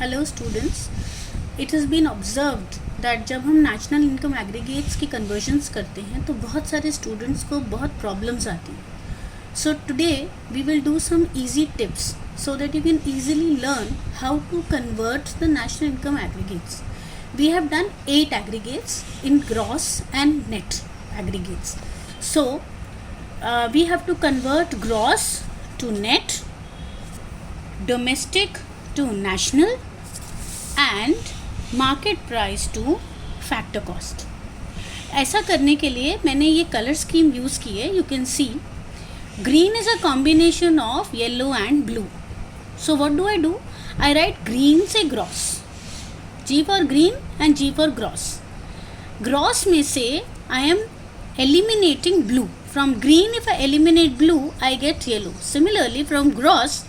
Hello students, it has been observed that जब हम national income aggregates की conversions करते हैं तो बहुत सारे स्टूडेंट्स को बहुत प्रॉब्लम्स आती हैं. So today we will do some easy tips so that you can easily learn how to convert the national income aggregates. We have done 8 aggregates in gross and net aggregates. So we have to convert gross to net, domestic to national and market price to factor cost. ऐसा करने के लिए मैंने ये colour scheme use की है. You can see green is a combination of yellow and blue. So what do? I write green से gross, G for green and G for gross. Gross में से I am eliminating blue. From green if I eliminate blue I get yellow. Similarly from gross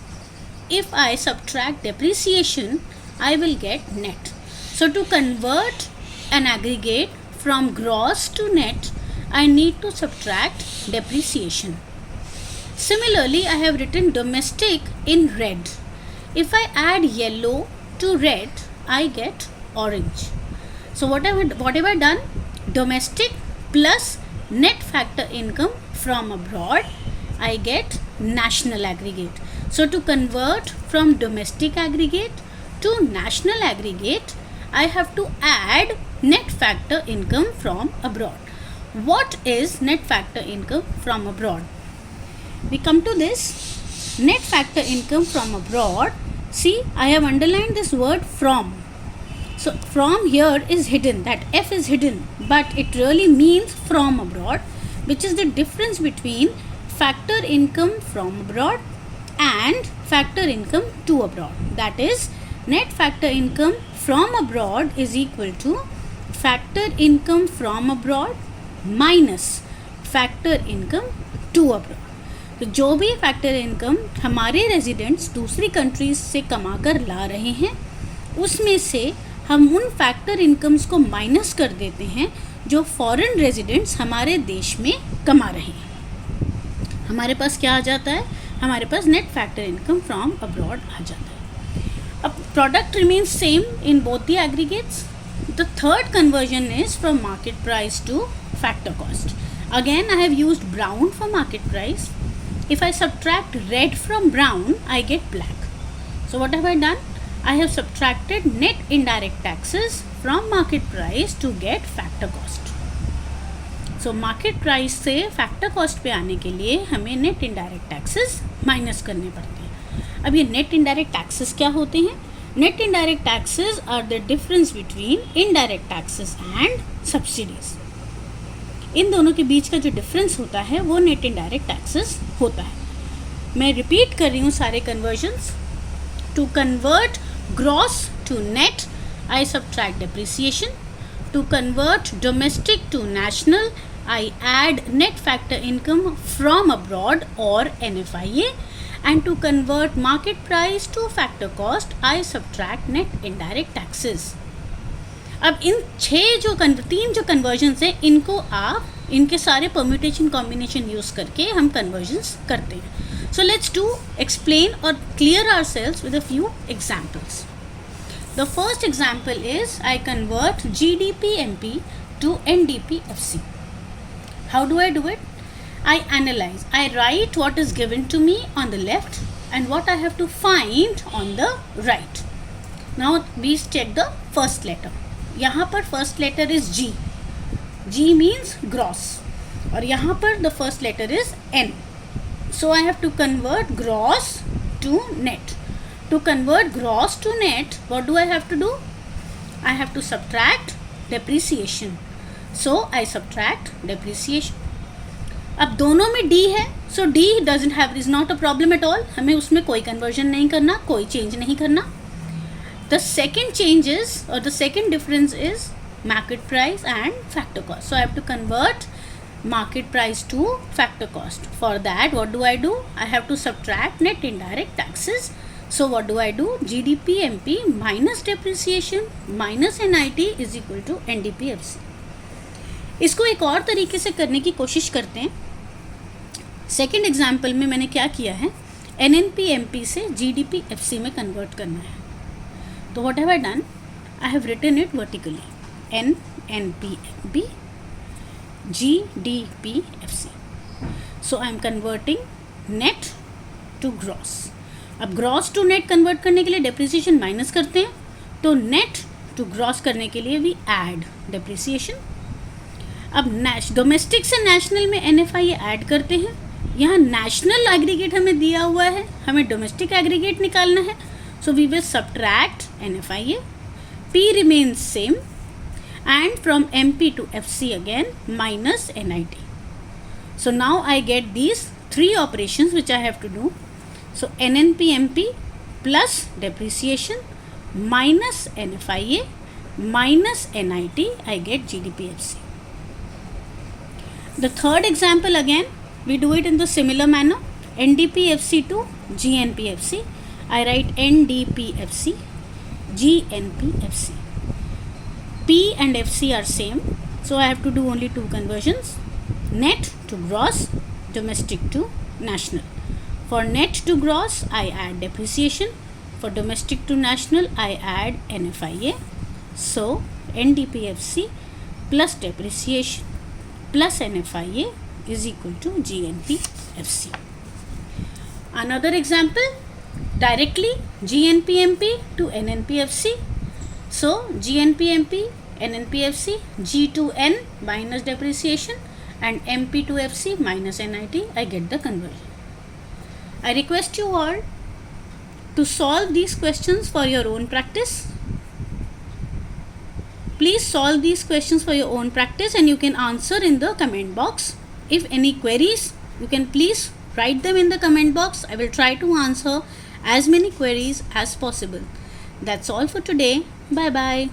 if I subtract depreciation I will get net. So to convert an aggregate from gross to net I need to subtract depreciation. Similarly I have written domestic in red. If I add yellow to red, I get orange. So what have I done? Domestic plus net factor income from abroad, I get national aggregate. So to convert from domestic aggregate to national aggregate, I have to add net factor income from abroad. What is net factor income from abroad? We come to this net factor income from abroad. See, I have underlined this word from. So from here is hidden, that F is hidden, but it really means from abroad, which is the difference between factor income from abroad and factor income to abroad. That is, net factor income from abroad is equal to factor income from abroad minus factor income to abroad. तो जो भी factor income हमारे residents दूसरी countries से कमा कर ला रहे हैं उसमें से हम उन फैक्टर इनकम्स को माइनस कर देते हैं जो फॉरेन रेजिडेंट्स हमारे देश में कमा रहे हैं. हमारे पास क्या आ जाता है? हमारे पास net factor income from abroad आ जाता है. अब product remains same in both the aggregates. The third conversion is from market price to factor cost. Again I have used brown for market price. If I subtract red from brown, I get black. So what have I done? I have subtracted net indirect taxes from market price to get factor cost. So market price से factor cost पे आने के लिए हमें net indirect taxes minus करने पड़ते हैं. अब ये net indirect taxes क्या होते हैं? Net indirect taxes are the difference between indirect taxes and subsidies. इन दोनों के बीच का जो डिफरेंस होता है वो नेट इनडायरेक्ट टैक्सेस होता है. मैं रिपीट कर रही हूँ सारे conversions. To convert gross to net I subtract depreciation. To convert domestic to national I add net factor income from abroad और NFIA. And to convert market price to factor cost I subtract net indirect taxes. अब इन तीन जो convergence हैं इनको आप इनके सारे परम्यूटेशन कॉम्बिनेशन यूज़ करके हम कन्वर्जन्स करते हैं. सो लेट्स डू एक्सप्लेन और clear ourselves with a few examples. The first example is I convert GDP-MP to NDP-FC. How do I do it? I analyze. I write what is given to me on the left and what I have to find on the right. Now we check the first letter. यहाँ पर first letter is G. G means gross और यहाँ पर the first letter is N. So I have to convert gross to net. To convert gross to net what do I have to do? I have to subtract depreciation. So I subtract depreciation. अब दोनों में D है, so D doesn't have is not a problem at all. हमें उसमें कोई conversion नहीं करना, कोई चेंज नहीं करना. The second change is, or the second difference is market price and factor cost. So I have to convert market price to factor cost. For that, what do? I have to subtract net indirect taxes. So what do? GDP-MP minus depreciation minus NIT is equal to NDP-FC. इसको एक और तरीके से करने की कोशिश करते हैं. सेकेंड एग्जाम्पल में मैंने क्या किया है? NNP-MP से GDP-FC में कन्वर्ट करना है. So what have I done? I have written it vertically. N, NP, MP, G, D, P, FC. So I am converting net to gross. अब ग्रॉस टू नेट कन्वर्ट करने के लिए depreciation minus करते हैं, तो net to gross करने के लिए वी ऐड डेप्रिसिएशन. अब डोमेस्टिक से नेशनल में NFI ऐड करते हैं. यहाँ नेशनल एग्रीगेट हमें दिया हुआ है, हमें डोमेस्टिक एग्रीगेट निकालना है. So we will subtract NFIA. P remains same, and from MP to FC again minus NIT. So now I get these three operations which I have to do. So NNP-MP plus depreciation minus NFIA minus NIT, I get GDP-FC. The third example again, we do it in the similar manner. NDP-FC to GNP-FC. I write NDP-FC, GNP-FC. P and FC are same, so I have to do only two conversions. Net to gross, domestic to national. For net to gross, I add depreciation. For domestic to national, I add NFIA. So NDP-FC plus depreciation plus NFIA is equal to GNP-FC. Another example, directly GNP-MP to NNP-FC. So GNP-MP, NNP-FC, G to N minus depreciation and MP to FC minus NIT, I get the conversion. I request you all to solve these questions for your own practice. Please solve these questions for your own practice and you can answer in the comment box. If any queries, you can please write them in the comment box. I will try to answer as many queries as possible. That's all for today. Bye bye.